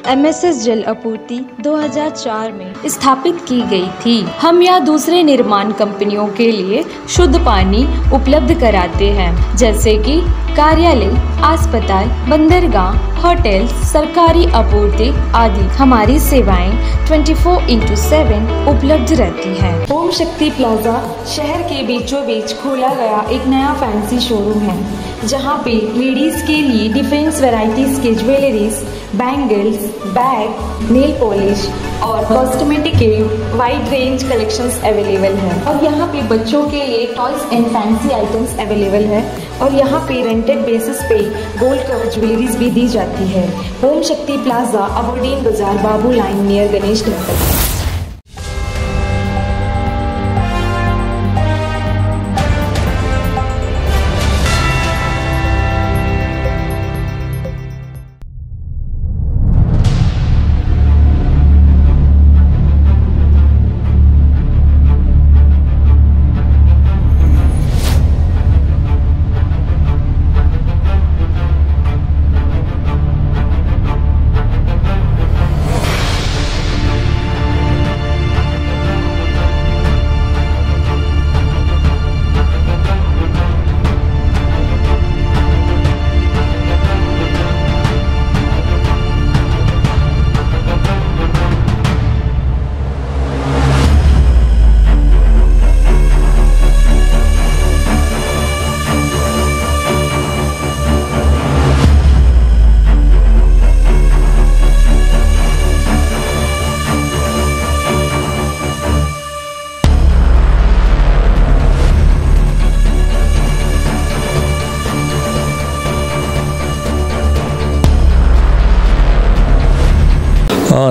MSS जल आपूर्ति 2004 में स्थापित की गई थी। हम यहाँ दूसरे निर्माण कंपनियों के लिए शुद्ध पानी उपलब्ध कराते हैं, जैसे कि कार्यालय, अस्पताल, बंदरगाह, होटल, सरकारी आपूर्ति आदि। हमारी सेवाएं 24/7 उपलब्ध रहती हैं। ओम शक्ति प्लाजा शहर के बीचों बीच खोला गया एक नया फैंसी शोरूम है, जहां पे लेडीज के लिए डिफरेंट वैरायटीज के jewelleries, bangles, bag, nail polish और कॉस्मेटिक के वाइड रेंज कलेक्शंस अवेलेबल है। और यहाँ पे बच्चों के लिए toys and fancy items available है। और यहाँ पे रेंटेड बेसिस पे गोल्ड कवर ज्वेलरीज भी दी जाती है। ओम शक्ति प्लाजा, अबोर्डीन बाजार, बाबू लाइन, नियर गणेश टेम्पल।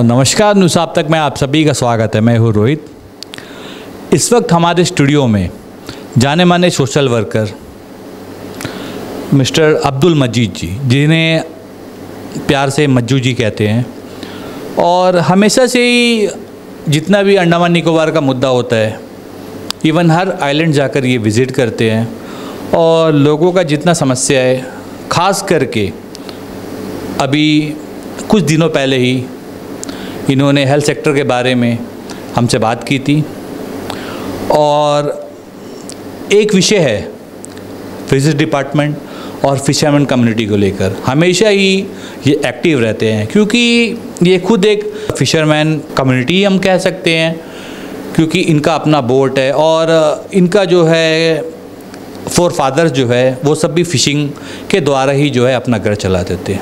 नमस्कार, न्यूज़ आप तक में आप सभी का स्वागत है। मैं हूँ रोहित। इस वक्त हमारे स्टूडियो में जाने माने सोशल वर्कर मिस्टर अब्दुल मजीद जी, जिन्हें प्यार से मज्जू जी कहते हैं, और हमेशा से ही जितना भी अंडमान निकोबार का मुद्दा होता है, इवन हर आइलैंड जाकर ये विज़िट करते हैं और लोगों का जितना समस्या है, ख़ास करके अभी कुछ दिनों पहले ही इन्होंने हेल्थ सेक्टर के बारे में हमसे बात की थी। और एक विषय है फिशरीज डिपार्टमेंट और फिशरमैन कम्युनिटी को लेकर हमेशा ही ये एक्टिव रहते हैं, क्योंकि ये खुद एक फिशरमैन कम्युनिटी हम कह सकते हैं, क्योंकि इनका अपना बोट है और इनका जो है फोर फादर्स जो है वो सब भी फ़िशिंग के द्वारा ही जो है अपना घर चलाते थे।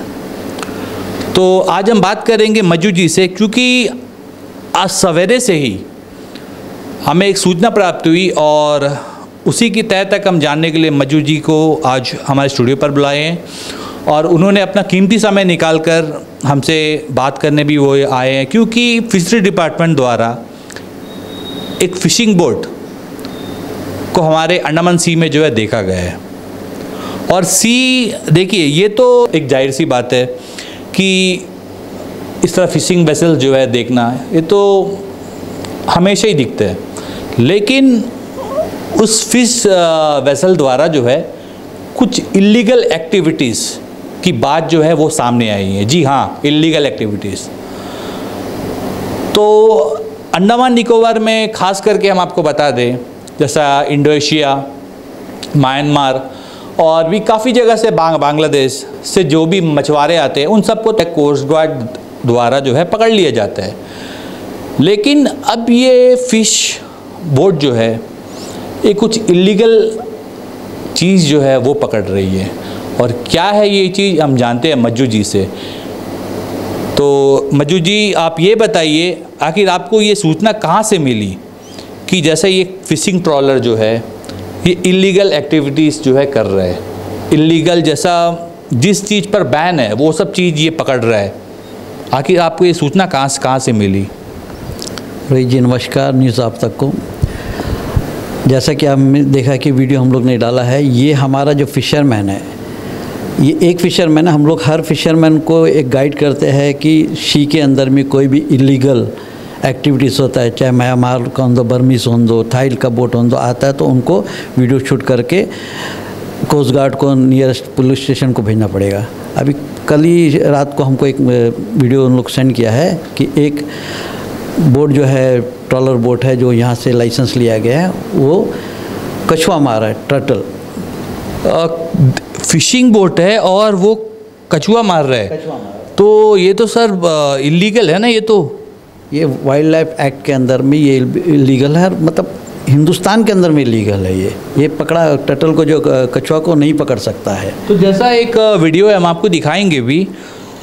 तो आज हम बात करेंगे मज्जू जी से, क्योंकि आज सवेरे से ही हमें एक सूचना प्राप्त हुई और उसी की तय तक हम जानने के लिए मज्जू जी को आज हमारे स्टूडियो पर बुलाए हैं। और उन्होंने अपना कीमती समय निकालकर हमसे बात करने भी वो आए हैं, क्योंकि फिशरी डिपार्टमेंट द्वारा एक फ़िशिंग बोट को हमारे अंडमान सी में जो है देखा गया है। और सी देखिए, ये तो एक जाहिर सी बात है कि इस तरह फ़िशिंग वेसल जो है देखना, ये तो हमेशा ही दिखता है, लेकिन उस फिश वेसल द्वारा जो है कुछ इलीगल एक्टिविटीज़ की बात जो है वो सामने आई है। जी हाँ, इलीगल एक्टिविटीज़। तो अंडमान निकोबार में ख़ास करके हम आपको बता दें, जैसा इंडोनेशिया, म्यांमार और भी काफ़ी जगह से बांग्लादेश से जो भी मछुआरे आते हैं, उन सबको कोस्ट गार्ड द्वारा जो है पकड़ लिया जाता है। लेकिन अब ये फ़िश बोट जो है ये कुछ इलीगल चीज़ जो है वो पकड़ रही है। और क्या है ये चीज़, हम जानते हैं मज्जू जी से। तो मज्जू जी, आप ये बताइए, आखिर आपको ये सूचना कहाँ से मिली कि जैसे ये फ़िशिंग ट्रॉलर जो है ये इलीगल एक्टिविटीज़ जो है कर रहा है, इलीगल जैसा जिस चीज़ पर बैन है वो सब चीज़ ये पकड़ रहा है, आखिर आपको ये सूचना कहाँ से मिली? रोहित जी नमस्कार, न्यूज़ आप तक को। जैसा कि हमने देखा कि वीडियो हम लोग ने डाला है, ये हमारा जो फिशरमैन है, ये एक फिशरमैन है। हम लोग हर फिशरमैन को एक गाइड करते हैं कि सी के अंदर में कोई भी इलीगल एक्टिविटीज़ होता है, चाहे म्यांमार का हो, बर्मीज हो, थाइल का बोट हो आता है, तो उनको वीडियो शूट करके कोस्ट गार्ड को नियरेस्ट पुलिस स्टेशन को भेजना पड़ेगा। अभी कल ही रात को हमको एक वीडियो उन लोग सेंड किया है कि एक बोट जो है, ट्रॉलर बोट है जो यहाँ से लाइसेंस लिया गया है, वो कछुआ मार रहा है, टर्टल। फिशिंग बोट है और वो कछुआ मार रहा है, तो ये तो सर इलीगल है ना? ये वाइल्ड लाइफ एक्ट के अंदर में ये इलीगल है, मतलब हिंदुस्तान के अंदर में इलीगल है। ये पकड़ा, टर्टल को जो कछुआ को नहीं पकड़ सकता है। तो जैसा एक वीडियो है, हम आपको दिखाएंगे भी,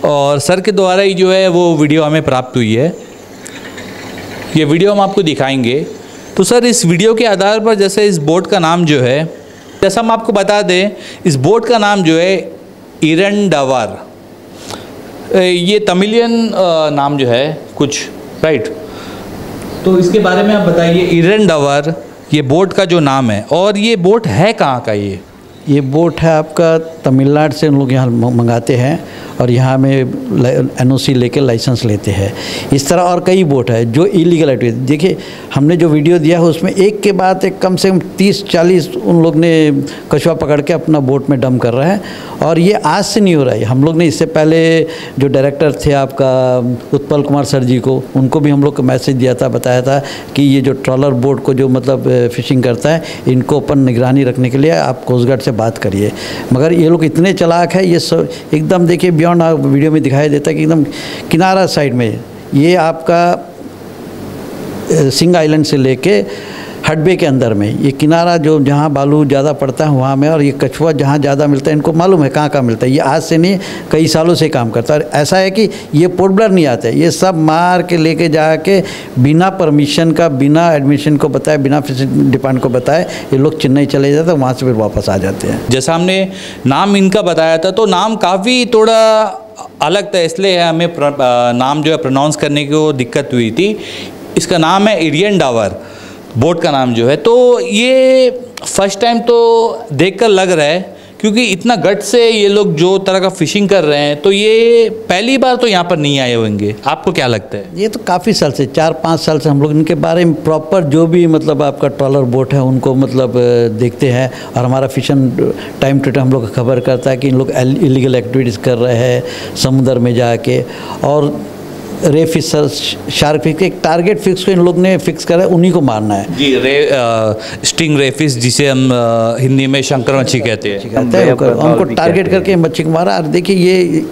और सर के द्वारा ही जो है वो वीडियो हमें प्राप्त हुई है, ये वीडियो हम आपको दिखाएंगे। तो सर इस वीडियो के आधार पर जैसे इस बोट का नाम जो है, जैसा हम आपको बता दें, इस बोट का नाम जो है इरंडावर, ये तमिलियन नाम जो है कुछ, राइट? तो इसके बारे में आप बताइए, इरंडावर ये बोट का जो नाम है, और ये बोट है कहाँ का? ये बोट है आपका तमिलनाडु से, हम लोग यहाँ मंगाते हैं और यहाँ में NOC लेके लाइसेंस लेते हैं। इस तरह और कई बोट है जो इलीगल एक्टिविटी। देखिए हमने जो वीडियो दिया है उसमें एक के बाद एक कम से कम 30-40 उन लोग ने कछुआ पकड़ के अपना बोट में डंप कर रहा है, और ये आज से नहीं हो रहा है। हम लोग ने इससे पहले जो डायरेक्टर थे आपका उत्पल कुमार सर जी को, उनको भी हम लोग को मैसेज दिया था, बताया था कि ये जो ट्रॉलर बोट को जो मतलब फ़िशिंग करता है, इनको ऊपर निगरानी रखने के लिए आप कोस्ट गार्ड से बात करिए। मगर ये लोग इतने चालाक है, ये सब एकदम देखिए बियॉन्ड, वीडियो में दिखाई देता है कि एकदम किनारा साइड में, ये आपका सिंग आइलैंड से लेके हडबे के अंदर में, ये किनारा जो जहाँ बालू ज़्यादा पड़ता है वहाँ में, और ये कछुआ जहाँ ज़्यादा मिलता है, इनको मालूम है कहाँ कहाँ मिलता है। ये आज से नहीं, कई सालों से काम करता है। और ऐसा है कि ये पोर्ट ब्लेयर नहीं आता है, ये सब मार के लेके जाके बिना परमिशन का, बिना एडमिशन को बताए, बिना फिशरिंग डिपार्टमेंट को बताए, ये लोग चेन्नई चले जाते हैं, वहाँ से फिर वापस आ जाते हैं। जैसा हमने नाम इनका बताया था, तो नाम काफ़ी थोड़ा अलग था, इसलिए हमें नाम जो है प्रोनाउंस करने की दिक्कत हुई थी। इसका नाम है इरंडावर, बोट का नाम जो है। तो ये फर्स्ट टाइम तो देखकर लग रहा है, क्योंकि इतना गट से ये लोग जो तरह का फ़िशिंग कर रहे हैं, तो ये पहली बार तो यहाँ पर नहीं आए होंगे। आपको क्या लगता है? ये तो काफ़ी साल से, 4-5 साल से हम लोग इनके बारे में प्रॉपर जो भी मतलब आपका ट्रॉलर बोट है उनको मतलब देखते हैं, और हमारा फिशन टाइम टू टाइम हम लोग खबर करता है कि इन लोग इलीगल एक्टिविटीज़ कर रहे हैं समुद्र में जाके। और रे फिशर, शार्क फिश, एक टारगेट फिक्स को इन लोग ने फिक्स करा है, उन्हीं को मारना है जी। स्टिंग रे फिश, जिसे हम हिंदी में शंकर मच्छी कहते हैं, उनको टारगेट करके मच्छी को मारा। और देखिए ये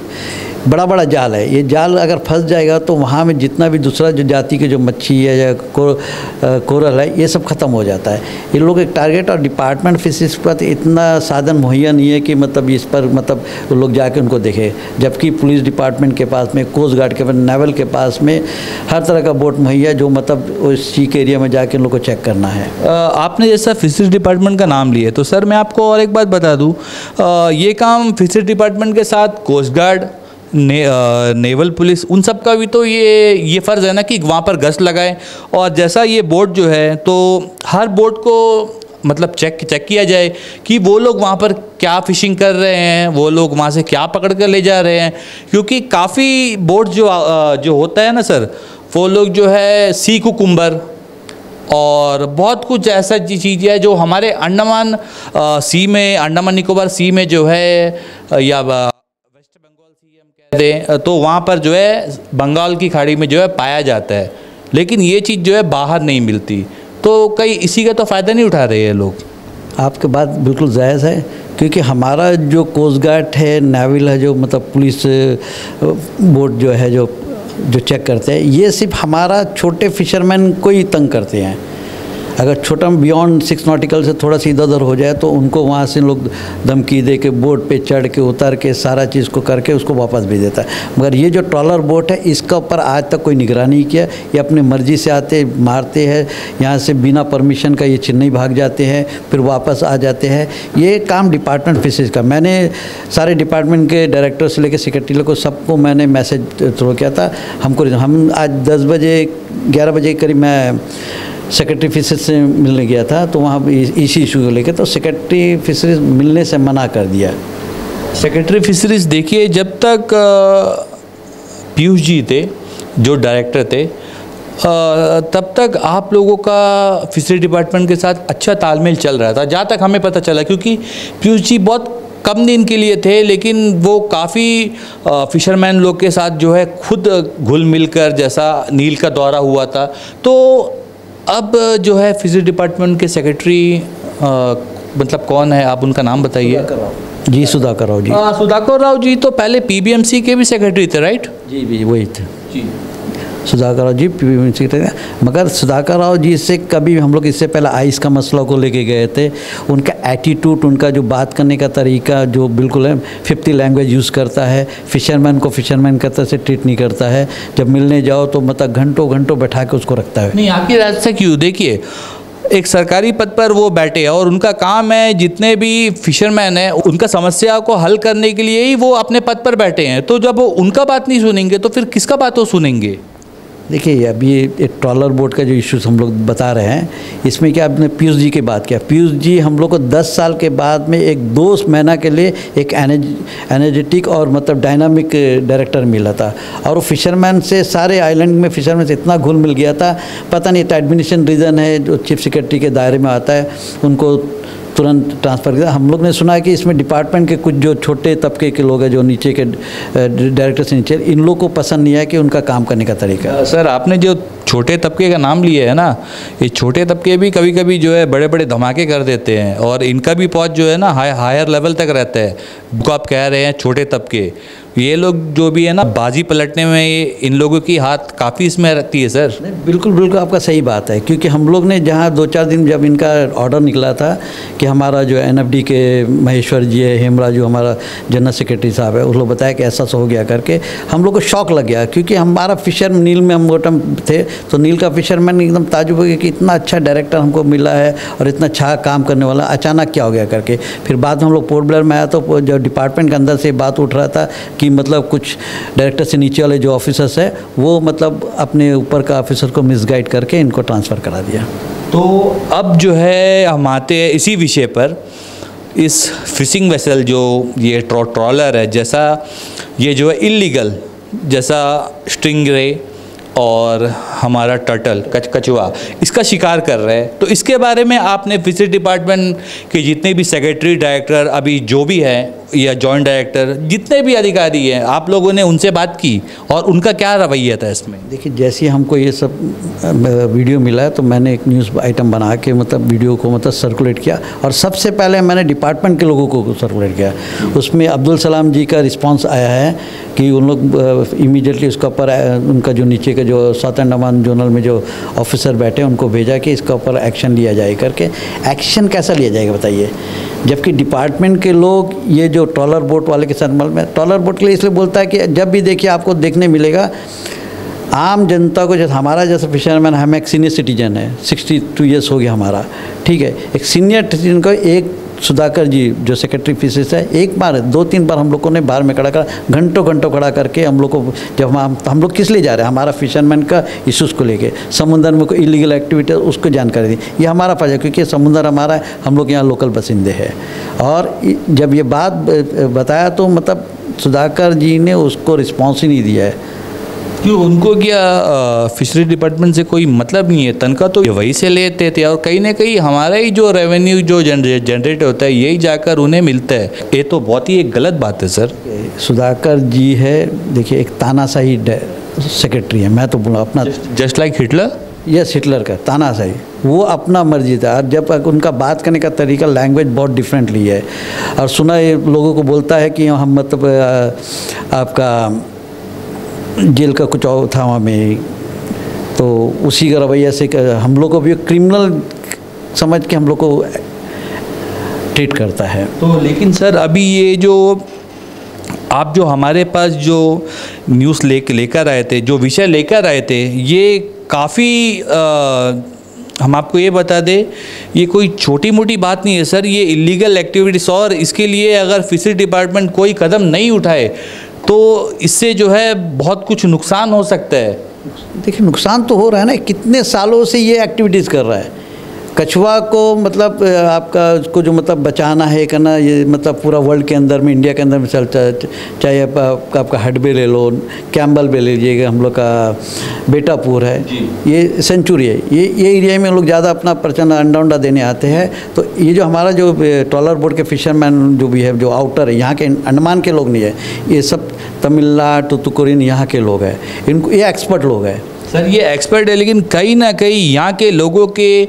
बड़ा बड़ा जाल है, ये जाल अगर फंस जाएगा तो वहाँ में जितना भी दूसरा जो जाति के जो मच्छी है या कोरल है, ये सब ख़त्म हो जाता है। ये लोग एक टारगेट, और डिपार्टमेंट फिशरीज पर इतना साधन मुहैया नहीं है कि मतलब इस पर मतलब लोग जाके उनको देखें, जबकि पुलिस डिपार्टमेंट के पास में, कोस्ट गार्ड के पास, नेवल के पास में हर तरह का बोट मुहैया, जो मतलब उस सी के एरिया में जाके उन लोग को चेक करना है। आपने जैसा फिशरीज डिपार्टमेंट का नाम लिया, तो सर मैं आपको और एक बात बता दूँ, ये काम फिशरीज डिपार्टमेंट के साथ कोस्ट गार्ड, नेवल पुलिस, उन सब का भी तो ये फ़र्ज़ है ना कि वहाँ पर गश्त लगाए। और जैसा ये बोट जो है, तो हर बोट को मतलब चेक किया जाए कि वो लोग वहाँ पर क्या फ़िशिंग कर रहे हैं, वो लोग वहाँ से क्या पकड़ कर ले जा रहे हैं। क्योंकि काफ़ी बोट जो होता है ना सर, वो लोग जो है सी कुकुम्बर और बहुत कुछ ऐसा चीज़ है जो हमारे अंडमान सी में, अंडमान निकोबार सी में जो है, या तो वहाँ पर जो है बंगाल की खाड़ी में जो है पाया जाता है, लेकिन ये चीज़ जो है बाहर नहीं मिलती। तो कई इसी का तो फ़ायदा नहीं उठा रहे हैं लोग। आपकी बात बिल्कुल जायज़ है, क्योंकि हमारा जो कोस्ट गार्ड है, नेवल है, जो मतलब पुलिस बोट जो है जो चेक करते हैं, ये सिर्फ हमारा छोटे फिशरमैन को ही तंग करते हैं। अगर छोटा बियॉन्ड 6 नॉटिकल से थोड़ा सा इधर उधर हो जाए तो उनको वहाँ से लोग धमकी दे के बोट पे चढ़ के उतर के सारा चीज़ को करके उसको वापस भेज देता है। मगर ये जो ट्रॉलर बोट है, इसका ऊपर आज तक कोई निगरानी नहीं किया। ये अपने मर्जी से आते, मारते हैं, यहाँ से बिना परमिशन का ये चेन्नई भाग जाते हैं, फिर वापस आ जाते हैं। ये काम डिपार्टमेंट फिशरीज का, मैंने सारे डिपार्टमेंट के डायरेक्टर से लेकर सेक्रेटरी को सबको मैंने मैसेज थ्रो किया था। हम आज 10 बजे 11 बजे करीब मैं सेक्रेटरी फिशरीज से मिलने गया था, तो वहाँ इसी इशू को लेकर तो सेक्रेटरी फिशरीज मिलने से मना कर दिया। सेक्रेटरी फिशरीज देखिए, जब तक पीयूष जी थे जो डायरेक्टर थे, तब तक आप लोगों का फिशरी डिपार्टमेंट के साथ अच्छा तालमेल चल रहा था, जहाँ तक हमें पता चला, क्योंकि पीयूष जी बहुत कम दिन के लिए थे, लेकिन वो काफ़ी फिशरमैन लोग के साथ जो है खुद घुल मिल कर, जैसा नील का दौरा हुआ था। तो अब जो है फिशरी डिपार्टमेंट के सेक्रेटरी मतलब कौन है, आप उनका नाम बताइए। जी सुधाकर राव जी। सुधाकर राव जी तो पहले पीबीएमसी के भी सेक्रेटरी थे, राइट? जी वही थे जी। सुधाकर राव जी पीबीएमसी थे, मगर सुधाकर राव जी से कभी हम लोग इससे पहले आइस का मसला को लेके गए थे। उनका एटीट्यूड, उनका जो बात करने का तरीका जो बिल्कुल है 50 लैंग्वेज यूज़ करता है, फिशरमैन को फिशरमैन की तरह से ट्रीट नहीं करता है। जब मिलने जाओ तो मतलब घंटों घंटों बैठा के उसको रखता है। नहीं, आपकी रास्ता क्यों? देखिए, एक सरकारी पद पर वो बैठे हैं और उनका काम है जितने भी फिशरमैन हैं उनका समस्या को हल करने के लिए ही वो अपने पद पर बैठे हैं। तो जब वो उनका बात नहीं सुनेंगे तो फिर किसका बात वो सुनेंगे? देखिए, अभी ये ट्रॉलर बोट का जो इश्यूज हम लोग बता रहे हैं, इसमें क्या आपने पीयूष जी की बात किया। पीयूष जी हम लोग को 10 साल के बाद में एक 2 महीना के लिए एक एनर्जेटिक और मतलब डायनामिक डायरेक्टर मिला था, और वो फिशरमैन से, सारे आइलैंड में फिशरमैन से इतना घुल मिल गया था। पता नहीं एडमिनिस्ट्रेशन रीज़न है जो चीफ सेक्रेटरी के दायरे में आता है, उनको तुरंत ट्रांसफ़र किया। हम लोग ने सुना है कि इसमें डिपार्टमेंट के कुछ जो छोटे तबके के लोग हैं, जो नीचे के डायरेक्टर से नीचे, इन लोग को पसंद नहीं है कि उनका काम करने का तरीका। सर, आपने जो छोटे तबके का नाम लिया है ना, ये छोटे तबके भी कभी कभी जो है बड़े बड़े धमाके कर देते हैं, और इनका भी पहुंच जो है ना हायर लेवल तक रहता है। जो आप कह रहे हैं छोटे तबके, ये लोग जो भी है ना, बाजी पलटने में ये इन लोगों की हाथ काफ़ी इसमें रहती है सर। बिल्कुल बिल्कुल आपका सही बात है, क्योंकि हम लोग ने जहाँ 2-4 दिन जब इनका ऑर्डर निकला था कि हमारा जो एनएफडी के महेश्वर जी है, हेमराज जो हमारा जनरल सेक्रेटरी साहब है, उस लोग बताया कि ऐसा हो गया करके, हम लोग को शौक लग गया। क्योंकि हमारा फिशर नील में हम मोटम थे, तो नील का फिशरमैन एकदम ताजुब हो गया कि इतना अच्छा डायरेक्टर हमको मिला है और इतना अच्छा काम करने वाला, अचानक क्या हो गया करके। फिर बाद में हम लोग पोर्ट ब्लेयर में आया तो जो डिपार्टमेंट के अंदर से बात उठ रहा था कि मतलब कुछ डायरेक्टर से नीचे वाले जो ऑफिसर्स है वो मतलब अपने ऊपर का ऑफिसर को मिसगाइड करके इनको ट्रांसफ़र करा दिया। तो अब जो है हम आते हैं इसी विषय पर, इस फिशिंग वेसल जो ये ट्रॉलर है, जैसा ये जो है इलीगल, जैसा स्टिंगरे और हमारा टर्टल कछुआ इसका शिकार कर रहे हैं, तो इसके बारे में आपने फिशरी डिपार्टमेंट के जितने भी सेक्रेटरी, डायरेक्टर अभी जो भी हैं, या जॉइंट डायरेक्टर, जितने भी अधिकारी हैं, आप लोगों ने उनसे बात की और उनका क्या रवैया था इसमें? देखिए, जैसे हमको ये सब वीडियो मिला है तो मैंने एक न्यूज़ आइटम बना के मतलब वीडियो को मतलब सर्कुलेट किया, और सबसे पहले मैंने डिपार्टमेंट के लोगों को सर्कुलेट किया। उसमें अब्दुल सलाम जी का रिस्पांस आया है कि उन लोग इमीडिएटली उसके ऊपर उनका जो नीचे के जो साउथ अंडमान जोनल में जो ऑफिसर बैठे उनको भेजा कि इसका ऊपर एक्शन लिया जाए करके। एक्शन कैसा लिया जाएगा बताइए, जबकि डिपार्टमेंट के लोग ये जो ट्रॉलर बोट वाले के साथ में, ट्रॉलर बोट के लिए इसलिए बोलता है कि जब भी देखिए आपको देखने मिलेगा आम जनता को, जैसे हमारा जैसे फिशरमैन, हम एक सीनियर सिटीजन है, 62 ईयर्स हो गया हमारा, ठीक है, एक सीनियर सिटीजन को एक सुधाकर जी जो सेक्रेटरी फिशरीज है, एक बार 2-3 बार हम लोगों ने बाहर में खड़ा कर, घंटों घंटों खड़ा करके हम लोग को, जब हम लोग किस लिए जा रहे हैं, हमारा फिशरमैन का इशूज़ को लेके, समुद्र में कोई इलीगल एक्टिविटी उसको जानकारी दी, ये हमारा फर्ज है, क्योंकि समुद्र हमारा है, हम लोग यहाँ लोकल बसिंदे हैं। और जब ये बात बताया तो मतलब सुधाकर जी ने उसको रिस्पॉन्स ही नहीं दिया है। क्यों? उनको क्या फिशरी डिपार्टमेंट से कोई मतलब नहीं है? तनख्वाह तो वहीं से लेते थे, और कहीं ना कहीं हमारा ही जो रेवेन्यू जो जनरेट होता है यही जाकर उन्हें मिलता है। ये तो बहुत ही एक गलत बात है सर। सुधाकर जी है, देखिए, एक तानाशाही सेक्रेटरी है, मैं तो बोला अपना, just like Hitler. Yes, Hitler का तानाशाही, वो अपना मर्जी था। और जब उनका बात करने का तरीका, लैंग्वेज बहुत डिफरेंटली है, और सुना ये लोगों को बोलता है कि हम मतलब आपका जेल का कुछ और था वहाँ में, तो उसी का रवैया से हम लोग को भी क्रिमिनल समझ के हम लोग को ट्रीट करता है। तो लेकिन सर, अभी ये जो आप जो हमारे पास जो न्यूज़ लेकर आए थे, जो विषय लेकर आए थे, ये काफ़ी हम आपको ये बता दें, ये कोई छोटी मोटी बात नहीं है सर, ये इलीगल एक्टिविटीज़, और इसके लिए अगर फिशरी डिपार्टमेंट कोई कदम नहीं उठाए तो इससे जो है बहुत कुछ नुकसान हो सकता है। देखिए, नुकसान तो हो रहा है ना, कितने सालों से ये एक्टिविटीज़ कर रहा है, कछुआ को मतलब आपका उसको जो मतलब बचाना है करना, ये मतलब पूरा वर्ल्ड के अंदर में, इंडिया के अंदर में चलता है। चाहे आपका हडबे ले लो, कैम्बल ले लीजिएगा, हम लोग का बेटापुर है, ये सेंचुरी है, ये एरिया में हम लोग ज़्यादा अपना प्रचंड अंडा उंडा देने आते हैं। तो ये जो हमारा जो ट्रॉलर बोट के फिशरमैन जो भी है, जो आउटर है, यहाँ के अंडमान के लोग नहीं है, ये सब तमिलनाडु तुतुकुरिन यहाँ के लोग हैं, इनको ये एक्सपर्ट लोग हैं। सर ये एक्सपर्ट है, लेकिन कहीं ना कहीं यहाँ के लोगों के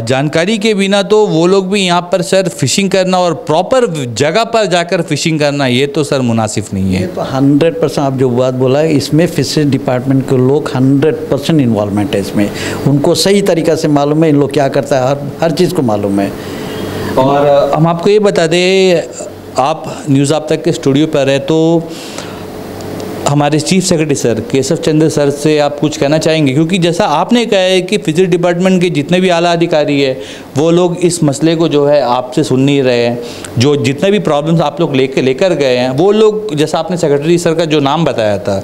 जानकारी के बिना तो वो लोग भी यहाँ पर सर फिशिंग करना और प्रॉपर जगह पर जाकर फिशिंग करना, ये तो सर मुनासिब नहीं है। ये तो 100% आप जो बात बोला है, इसमें फिशरीज डिपार्टमेंट के लोग 100% इन्वॉल्वमेंट है इसमें, उनको सही तरीक़ा से मालूम है इन लोग क्या करता है, हर चीज़ को मालूम है। और हम आपको ये बता दें, आप न्यूज़ आप तक के स्टूडियो पर है, तो हमारे चीफ सेक्रेटरी सर केशव चंद्र सर से आप कुछ कहना चाहेंगे? क्योंकि जैसा आपने कहा है कि फिशरी डिपार्टमेंट के जितने भी आला अधिकारी है वो लोग इस मसले को जो है आपसे सुन नहीं रहे हैं, जो जितने भी प्रॉब्लम्स आप लोग लेकर गए हैं वो लोग, जैसा आपने सेक्रेटरी सर का जो नाम बताया था,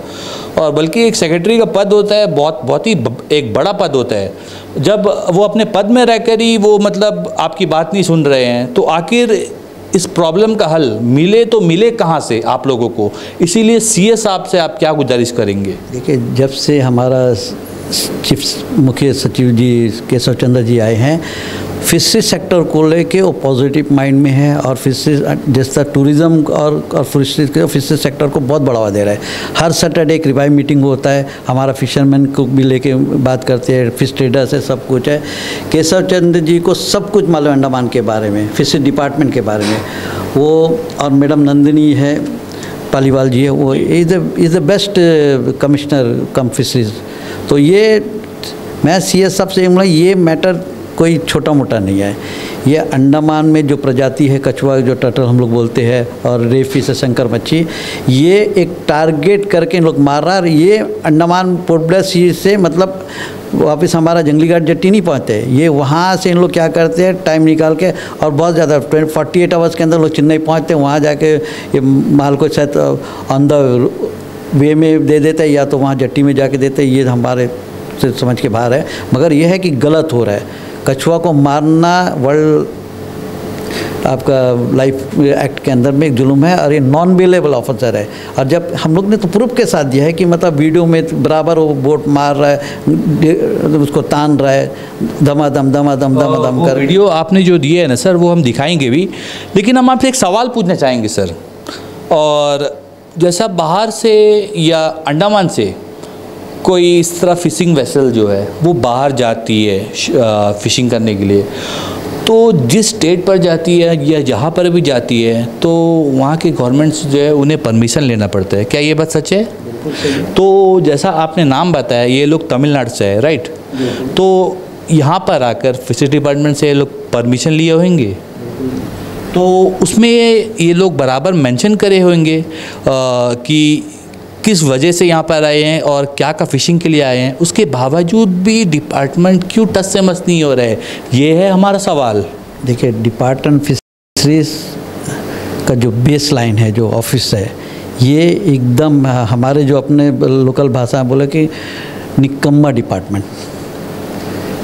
और बल्कि एक सेक्रेटरी का पद होता है बहुत ही एक बड़ा पद होता है, जब वो अपने पद में रहकर ही वो मतलब आपकी बात नहीं सुन रहे हैं, तो आखिर इस प्रॉब्लम का हल मिले कहाँ से आप लोगों को? इसीलिए सीएस साहब से आप क्या गुजारिश करेंगे? देखिए, जब से हमारा चीफ मुख्य सचिव जी केशव चंद्र जी आए हैं, फिशरी सेक्टर को लेके वो पॉजिटिव माइंड में है, और फिशरी जैसा टूरिज़्म और फिशरी सेक्टर को बहुत बढ़ावा दे रहा है। हर सैटरडे एक रिवाइव मीटिंग होता है, हमारा फिशरमैन को भी लेके बात करते हैं, फिश ट्रेडर्स है, सब कुछ है। केशव चंद्र जी को सब कुछ मालूम है अंडमान के बारे में, फिशरी डिपार्टमेंट के बारे में वो, और मैडम नंदिनी है पालीवाल जी है, वो is the best commissioner come fisheries. तो ये मैं सीएस साहब से बोला, ये मैटर कोई छोटा मोटा नहीं है। ये अंडमान में जो प्रजाति है कछुआ, जो टर्टल हम लोग बोलते हैं, और रे फिश है, शंकर मच्छी, ये एक टारगेट करके इन लोग मार रहा है। ये अंडमान पोर्ट ब्लेयर से मतलब वापस हमारा जंगली घाट जट्टी नहीं पहुँचते, ये वहाँ से इन लोग क्या करते हैं, टाइम निकाल के, और बहुत ज़्यादा 48 आवर्स के अंदर लोग चेन्नई पहुँचते हैं, वहाँ जाके ये माल को शायद ऑन द वे में दे देते हैं, या तो वहाँ जट्टी में जाके देते हैं। ये हमारे से समझ के बाहर है, मगर यह है कि गलत हो रहा है। कछुआ को मारना वर्ल्ड आपका लाइफ एक्ट के अंदर में एक जुल्म है, और ये नॉन बेलेबल ऑफिसर है। और जब हम लोग ने तो प्रूफ के साथ दिया है कि मतलब वीडियो में बराबर वो बोट मार रहा है, उसको तान रहा है, दमादम कर। वीडियो आपने जो दिए है ना सर, वो हम दिखाएंगे भी, लेकिन हम आपसे एक सवाल पूछना चाहेंगे सर। और जैसा बाहर से या अंडमान से कोई इस तरह फ़िशिंग वेसल जो है वो बाहर जाती है फ़िशिंग करने के लिए, तो जिस स्टेट पर जाती है या जहाँ पर भी जाती है, तो वहाँ के गवर्नमेंट्स जो है उन्हें परमिशन लेना पड़ता है। क्या ये बात सच है? तो जैसा आपने नाम बताया, ये लोग तमिलनाडु से है, राइट? तो यहाँ पर आकर फिशरी डिपार्टमेंट से ये लोग परमिशन लिए होंगे, तो उसमें ये लोग बराबर मेंशन करे होंगे कि किस वजह से यहाँ पर आए हैं और क्या का फिशिंग के लिए आए हैं। उसके बावजूद भी डिपार्टमेंट क्यों टस से मस नहीं हो रहा है, ये है हमारा सवाल। देखिए, डिपार्टमेंट फिशरीज का जो बेस लाइन है, जो ऑफिस है, ये एकदम हमारे जो अपने लोकल भाषा में बोले कि निकम्मा डिपार्टमेंट,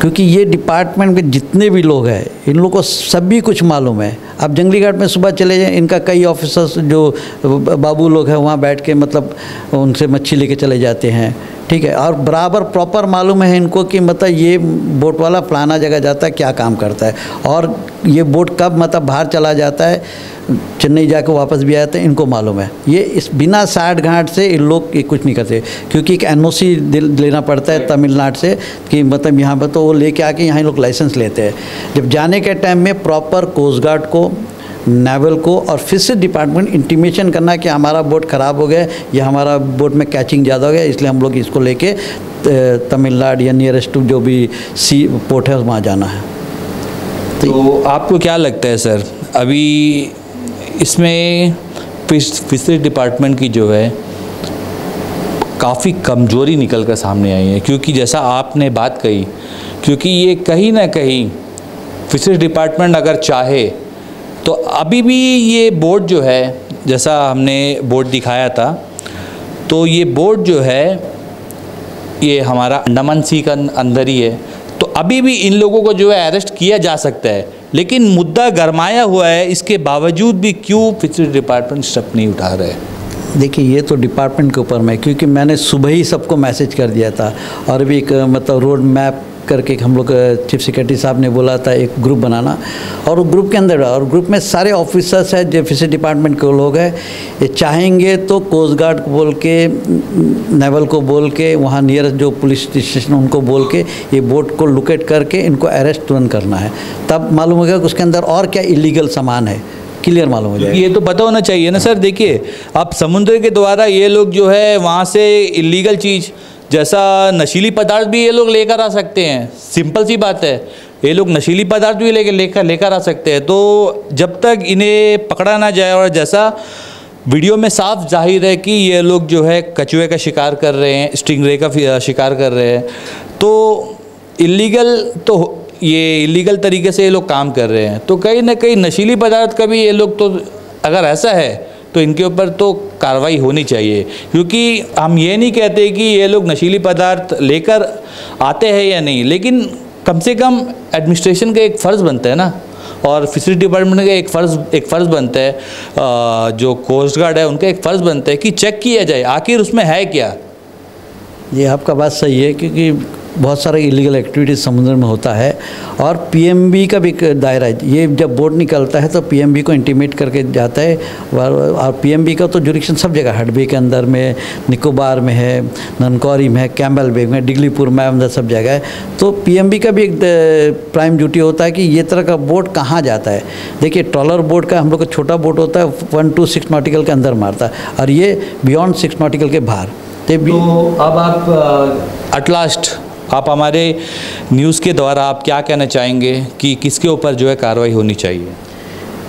क्योंकि ये डिपार्टमेंट में जितने भी लोग हैं, इन लोगों को सभी कुछ मालूम है। आप जंगली घाट में सुबह चले जाएं, इनका कई ऑफिसर्स जो बाबू लोग हैं वहाँ बैठ के मतलब उनसे मच्छी लेके चले जाते हैं, ठीक है। और बराबर प्रॉपर मालूम है इनको कि मतलब ये बोट वाला फलाना जगह जाता है, क्या काम करता है, और ये बोट कब मतलब बाहर चला जाता है, चेन्नई जाकर वापस भी आते हैं, इनको मालूम है। ये इस बिना साठ घाट से इन लोग कुछ नहीं करते, क्योंकि एक एनओसी लेना पड़ता है तमिलनाडु से कि मतलब यहाँ पर, तो वो लेके आके यहाँ लोग लाइसेंस लेते हैं। जब जाने के टाइम में प्रॉपर कोस्ट गार्ड को, नेवल को और फिशरीज डिपार्टमेंट इंटीमेशन करना कि हमारा बोट ख़राब हो गया या हमारा बोट में कैचिंग ज़्यादा हो गया, इसलिए हम लोग इसको लेके तमिलनाडु या नियरेस्ट जो भी सी पोर्ट है वहाँ जाना है। तो आपको क्या लगता है सर, अभी इसमें फिशरीज डिपार्टमेंट की जो है काफ़ी कमज़ोरी निकल कर सामने आई है? क्योंकि जैसा आपने बात कही, क्योंकि ये कहीं ना कहीं फिशरीज डिपार्टमेंट अगर चाहे तो अभी भी ये बोट जो है, जैसा हमने बोट दिखाया था, तो ये बोट जो है ये हमारा अंडमान सी का अंदर ही है, तो अभी भी इन लोगों को जो है अरेस्ट किया जा सकता है, लेकिन मुद्दा गरमाया हुआ है। इसके बावजूद भी क्यों फिशरीज डिपार्टमेंट स्टेप नहीं उठा रहा है? देखिए, ये तो डिपार्टमेंट के ऊपर में, क्योंकि मैंने सुबह ही सबको मैसेज कर दिया था, और भी एक मतलब रोड मैप करके हम लोग चीफ सेक्रेटरी साहब ने बोला था एक ग्रुप बनाना, और वो ग्रुप के अंदर, और ग्रुप में सारे ऑफिसर्स हैं जो फिशरी डिपार्टमेंट के लोग हैं। ये चाहेंगे तो कोस्ट गार्ड को बोल के, नेवल को बोल के, वहाँ नियरेस्ट जो पुलिस स्टेशन उनको बोल के ये बोट को लोकेट करके इनको अरेस्ट तुरंत करना है। तब मालूम होगा कि उसके अंदर और क्या इलीगल सामान है, क्लियर मालूम हो जाएगा। ये तो पता होना चाहिए ना सर। देखिए, अब समुद्र के द्वारा ये लोग जो है वहाँ से इलीगल चीज़ जैसा नशीली पदार्थ भी ये लोग लेकर आ सकते हैं। सिंपल सी बात है, ये लोग नशीली पदार्थ भी लेकर आ सकते हैं। तो जब तक इन्हें पकड़ा ना जाए, और जैसा वीडियो में साफ जाहिर है कि ये लोग जो है कछुए का शिकार कर रहे हैं, स्टिंगरे का शिकार कर रहे हैं, तो ये इलीगल तरीके से ये लोग काम कर रहे हैं। तो कहीं ना कहीं नशीली पदार्थ का भी ये लोग, तो अगर ऐसा है तो इनके ऊपर तो कार्रवाई होनी चाहिए। क्योंकि हम ये नहीं कहते कि ये लोग नशीली पदार्थ लेकर आते हैं या नहीं, लेकिन कम से कम एडमिनिस्ट्रेशन का एक फ़र्ज़ बनता है ना, और फिशरी डिपार्टमेंट का एक फ़र्ज़ बनता है, जो कोस्ट गार्ड है उनका एक फ़र्ज़ बनता है कि चेक किया जाए आखिर उसमें है क्या। ये आपका बात सही है, क्योंकि बहुत सारा इलीगल एक्टिविटीज़ समुद्र में होता है, और पीएमबी का भी एक दायरा है। ये जब बोट निकलता है तो पीएमबी को इंटीमेट करके जाता है, और पीएमबी का तो जुरिक्शन सब जगह, हडबे के अंदर में, निकोबार में है, ननकौरी में है, कैम्बल बे में, डिगलीपुर में, अंदर सब जगह है। तो पीएमबी का भी एक प्राइम ड्यूटी होता है कि ये तरह का बोट कहाँ जाता है। देखिए, ट्रॉलर बोट का हम लोग का छोटा बोट होता है 1 to 6 नॉटिकल के अंदर मारता है, और ये बियॉन्ड 6 नॉटिकल के बाहर। तो अब आप एट लास्ट आप हमारे न्यूज़ के द्वारा आप क्या कहना चाहेंगे कि किसके ऊपर जो है कार्रवाई होनी चाहिए?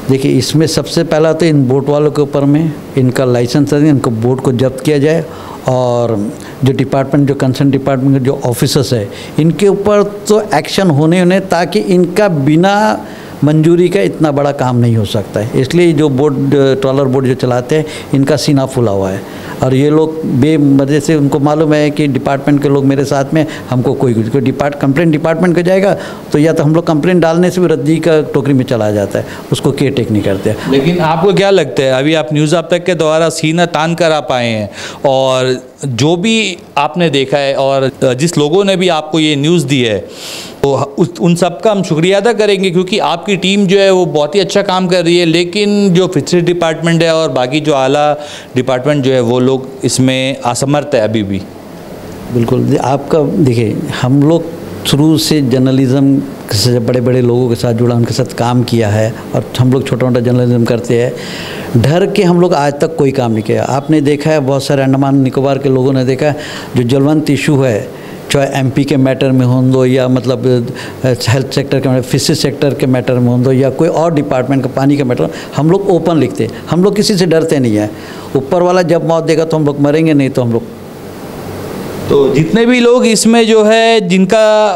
देखिए, इसमें सबसे पहला तो इन बोट वालों के ऊपर में इनका लाइसेंस है, इनको बोट को जब्त किया जाए, और जो डिपार्टमेंट, जो कंसर्न डिपार्टमेंट के जो ऑफिसर्स है, इनके ऊपर तो एक्शन होने, ताकि इनका बिना मंजूरी का इतना बड़ा काम नहीं हो सकता है। इसलिए जो बोट, ट्रॉलर बोट जो चलाते हैं, इनका सीना फूला हुआ है, और ये लोग बेमर्जी से, उनको मालूम है कि डिपार्टमेंट के लोग मेरे साथ में, हमको कोई कंप्लेंट डिपार्टमेंट का जाएगा तो या तो हम लोग कंप्लेंट डालने से भी रद्दी का टोकरी में चला जाता है, उसको केयर टेक नहीं करते। लेकिन आपको क्या लगता है, अभी आप न्यूज़ आप तक के द्वारा सीना तान कर आप आए हैं, और जो भी आपने देखा है और जिस लोगों ने भी आपको ये न्यूज़ दी है, तो उन सब का हम शुक्रिया अदा करेंगे, क्योंकि आपकी टीम जो है वो बहुत ही अच्छा काम कर रही है। लेकिन जो फिशरी डिपार्टमेंट है और बाकी जो आला डिपार्टमेंट जो है, वो लोग इसमें असमर्थ है अभी भी। बिल्कुल, आपका देखिए, हम लोग शुरू से जर्नलिज़्म से बड़े बड़े लोगों के साथ जुड़ा, उनके साथ काम किया है, और हम लोग छोटा मोटा जर्नलिज्म करते हैं। डर के हम लोग आज तक कोई काम नहीं किया। आपने देखा है, बहुत सारे अंडमान निकोबार के लोगों ने देखा है, जो जलवंत इशू है, चाहे एमपी के मैटर में हो दो, या मतलब हेल्थ सेक्टर के, फिशरी सेक्टर के मैटर में हो दो, या कोई और डिपार्टमेंट का पानी का मैटर, हम लोग ओपन लिखते हैं। हम लोग किसी से डरते नहीं हैं। ऊपर वाला जब मौत देगा तो हम लोग मरेंगे, नहीं तो हम लोग। तो जितने भी लोग इसमें जो है, जिनका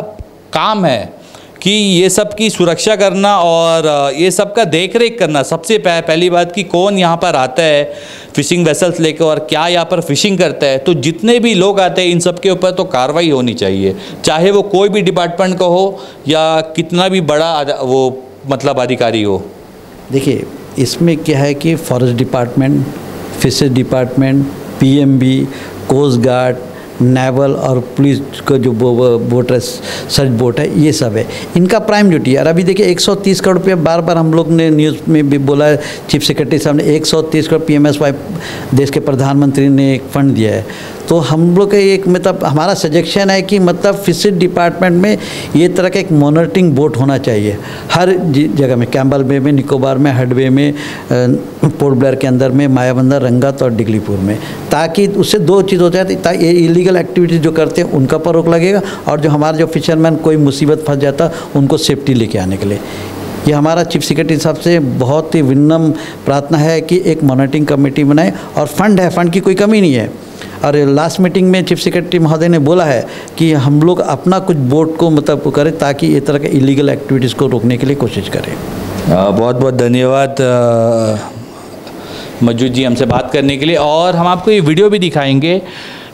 काम है कि ये सब की सुरक्षा करना और ये सब का देख रेख करना, सबसे पहली बात कि कौन यहाँ पर आता है फ़िशिंग वेसल्स लेकर और क्या यहाँ पर फ़िशिंग करता है, तो जितने भी लोग आते हैं इन सब के ऊपर तो कार्रवाई होनी चाहिए, चाहे वो कोई भी डिपार्टमेंट का हो या कितना भी बड़ा वो मतलब अधिकारी हो। देखिए, इसमें क्या है कि forest department, fisheries department, PMB, coast guard, naval और पुलिस का जो बोट है, सर्च बोट है, ये सब है, इनका प्राइम ड्यूटी है। और अभी देखिए 130 करोड़ रुपये बार बार हम लोग ने न्यूज़ में भी बोला है, चीफ सेक्रेटरी साहब ने 130 करोड़ PMSY देश के प्रधानमंत्री ने एक फंड दिया है। तो हम लोग का एक मतलब हमारा सजेशन है कि मतलब फिशरीज डिपार्टमेंट में ये तरह का एक मॉनिटरिंग बोट होना चाहिए हर जगह में, कैम्बल बे में, निकोबार में, हडबे में, पोर्ट ब्लेयर के अंदर में, मायाबंदर, रंगत और डिगलीपुर में, ताकि उससे दो चीज़ हो जाती, ताकि ये इलीगल एक्टिविटीज़ जो करते हैं उनका पर रोक लगेगा, और जो हमारे जो फिशरमैन कोई मुसीबत फंस जाता उनको सेफ्टी लेके आने के लिए। ये हमारा चीफ सेक्रेटरी साहब से बहुत ही विनम्र प्रार्थना है कि एक मॉनिटरिंग कमेटी बनाए, और फंड है, फंड की कोई कमी नहीं है। और लास्ट मीटिंग में चीफ सेक्रेटरी महोदय ने बोला है कि हम लोग अपना कुछ बोट को मतलब करें, ताकि ये तरह के इलीगल एक्टिविटीज़ को रोकने के लिए कोशिश करें। बहुत बहुत धन्यवाद मजूद जी हमसे बात करने के लिए। और हम आपको ये वीडियो भी दिखाएंगे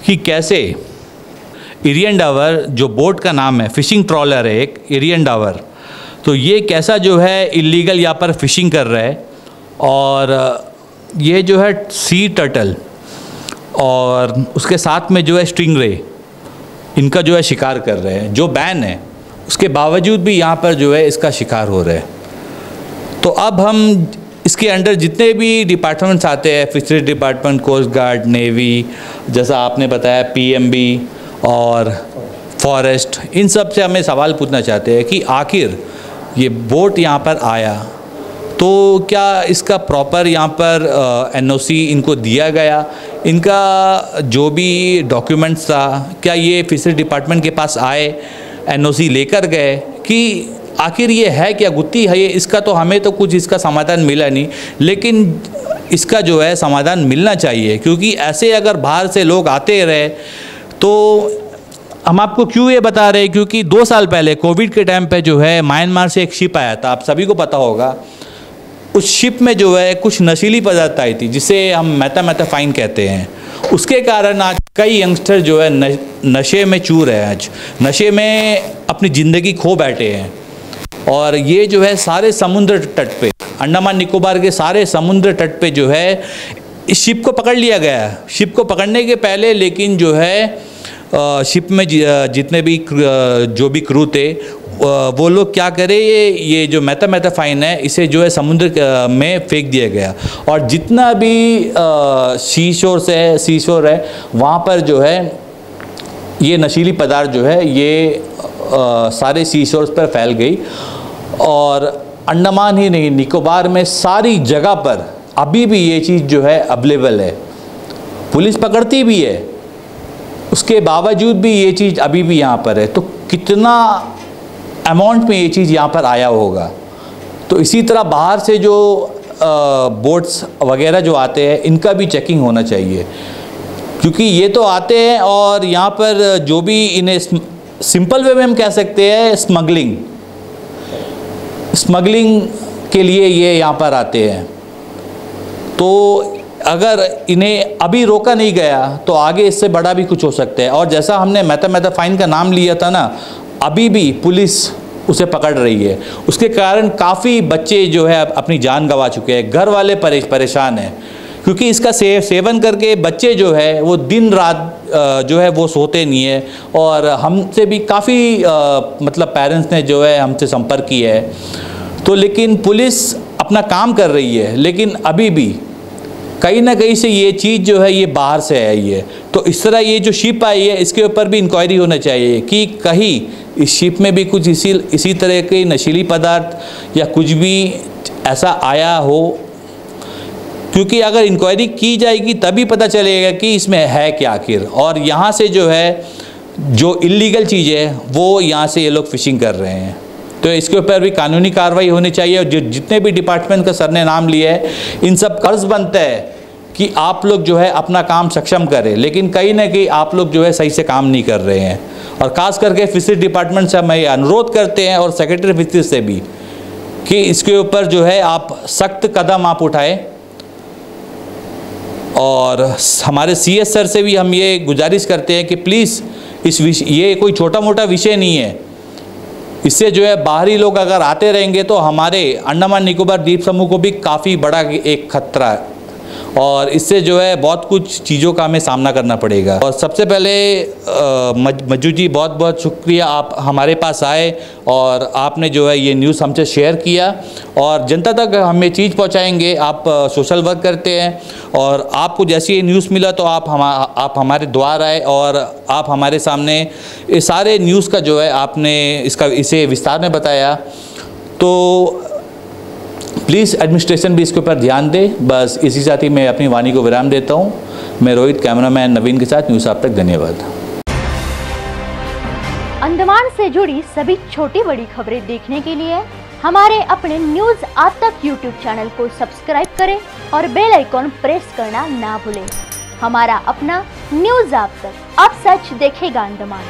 कि कैसे इरियन जो बोट का नाम है, फिशिंग ट्रॉलर है एक इरियन, तो ये कैसा जो है इलीगल यहाँ पर फिशिंग कर रहा है। और ये जो है सी टर्टल और उसके साथ में जो है स्टिंगरे, इनका जो है शिकार कर रहे हैं, जो बैन है उसके बावजूद भी यहाँ पर जो है इसका शिकार हो रहा है। तो अब हम इसके अंडर जितने भी डिपार्टमेंट्स आते हैं, fisheries department, coast guard, navy, जैसा आपने बताया पीएमबी और फॉरेस्ट, इन सब से हमें सवाल पूछना चाहते हैं कि आखिर ये बोट यहाँ पर आया तो क्या इसका प्रॉपर यहाँ पर एनओसी इनको दिया गया, इनका जो भी डॉक्यूमेंट्स था क्या ये फिशरीज डिपार्टमेंट के पास आए, एनओसी लेकर गए, कि आखिर ये है क्या गुत्थी है ये, इसका तो हमें तो कुछ इसका समाधान मिला नहीं, लेकिन इसका जो है समाधान मिलना चाहिए। क्योंकि ऐसे अगर बाहर से लोग आते रहे तो हम आपको क्यों ये बता रहे हैं, क्योंकि 2 साल पहले कोविड के टाइम पे जो है म्यांमार से एक शिप आया था, आप सभी को पता होगा। उस शिप में जो है कुछ नशीली पदार्थ आई थी जिसे हम मेथामेथाफाइन कहते हैं। उसके कारण आज कई यंगस्टर जो है नशे में चूर है, आज नशे में अपनी ज़िंदगी खो बैठे हैं। और ये जो है सारे समुद्र तट पे, अंडमान निकोबार के सारे समुद्र तट पे जो है इस शिप को पकड़ लिया गया। शिप को पकड़ने के पहले लेकिन जो है शिप में जितने भी जो भी क्रू थे वो लोग क्या करे, ये जो मेथामेथाफाइन है इसे जो है समुद्र में फेंक दिया गया। और जितना भी सीशोर है वहाँ पर जो है ये नशीली पदार्थ जो है ये सारे सीशोर्स पर फैल गई। और अंडमान ही नहीं, निकोबार में सारी जगह पर अभी भी ये चीज़ जो है अवेलेबल है। पुलिस पकड़ती भी है, उसके बावजूद भी ये चीज़ अभी भी यहाँ पर है। तो कितना अमाउंट में ये चीज़ यहाँ पर आया होगा। तो इसी तरह बाहर से जो बोट्स वगैरह जो आते हैं इनका भी चेकिंग होना चाहिए, क्योंकि ये तो आते हैं और यहाँ पर जो भी इन्हें सिंपल वे में हम कह सकते हैं स्मगलिंग के लिए ये यहाँ पर आते हैं। तो अगर इन्हें अभी रोका नहीं गया तो आगे इससे बड़ा भी कुछ हो सकता है। और जैसा हमने मेथामेथाफाइन का नाम लिया था ना, अभी भी पुलिस उसे पकड़ रही है। उसके कारण काफ़ी बच्चे जो है अपनी जान गंवा चुके हैं, घर वाले परेशान हैं, क्योंकि इसका सेवन करके बच्चे जो है वो दिन रात जो है वो सोते नहीं है। और हमसे भी काफ़ी मतलब पेरेंट्स ने जो है हमसे संपर्क किया है। तो लेकिन पुलिस अपना काम कर रही है, लेकिन अभी भी कहीं ना कहीं से ये चीज़ जो है ये बाहर से आई है। तो इस तरह ये जो शिप आई है इसके ऊपर भी इंक्वायरी होना चाहिए कि कहीं इस शिप में भी कुछ इसी तरह के नशीली पदार्थ या कुछ भी ऐसा आया हो, क्योंकि अगर इंक्वायरी की जाएगी तभी पता चलेगा कि इसमें है क्या आखिर। और यहाँ से जो है जो इलीगल चीज़ है वो यहाँ से ये लोग फिशिंग कर रहे हैं। तो इसके ऊपर भी कानूनी कार्रवाई होनी चाहिए। और जितने भी डिपार्टमेंट का सर ने नाम लिया है इन सब कर्ज बनता है कि आप लोग जो है अपना काम सक्षम करें, लेकिन कहीं ना कहीं आप लोग जो है सही से काम नहीं कर रहे हैं। और ख़ास करके फिशरीज डिपार्टमेंट से हम ये अनुरोध करते हैं और सेक्रेटरी फिशरीज से भी कि इसके ऊपर जो है आप सख्त कदम आप उठाएं। और हमारे सीएस सर से भी हम ये गुजारिश करते हैं कि प्लीज़ ये कोई छोटा मोटा विषय नहीं है। इससे जो है बाहरी लोग अगर आते रहेंगे तो हमारे अंडमान निकोबार द्वीप समूह को भी काफ़ी बड़ा एक खतरा है। और इससे जो है बहुत कुछ चीज़ों का हमें सामना करना पड़ेगा। और सबसे पहले मज्जू जी बहुत बहुत शुक्रिया, आप हमारे पास आए और आपने जो है ये न्यूज़ हमसे शेयर किया और जनता तक हमें चीज़ पहुंचाएंगे। आप सोशल वर्क करते हैं और आपको जैसे ये न्यूज़ मिला तो आप हमारे द्वार आए और आप हमारे सामने ये सारे न्यूज़ का जो है आपने इसे विस्तार में बताया। तो प्लीज़ एडमिनिस्ट्रेशन भी इसके ऊपर ध्यान दे। बस इसी साथ ही मैं अपनी वाणी को विराम देता हूँ। मैं रोहित, कैमरामैन नवीन के साथ न्यूज़ आप तक। धन्यवाद। अंडमान से जुड़ी सभी छोटी बड़ी खबरें देखने के लिए हमारे अपने न्यूज़ आप तक यूट्यूब चैनल को सब्सक्राइब करें और बेल आइकॉन प्रेस करना ना भूलें। हमारा अपना न्यूज़ आप तक, अब सच देखेगा अंडमान।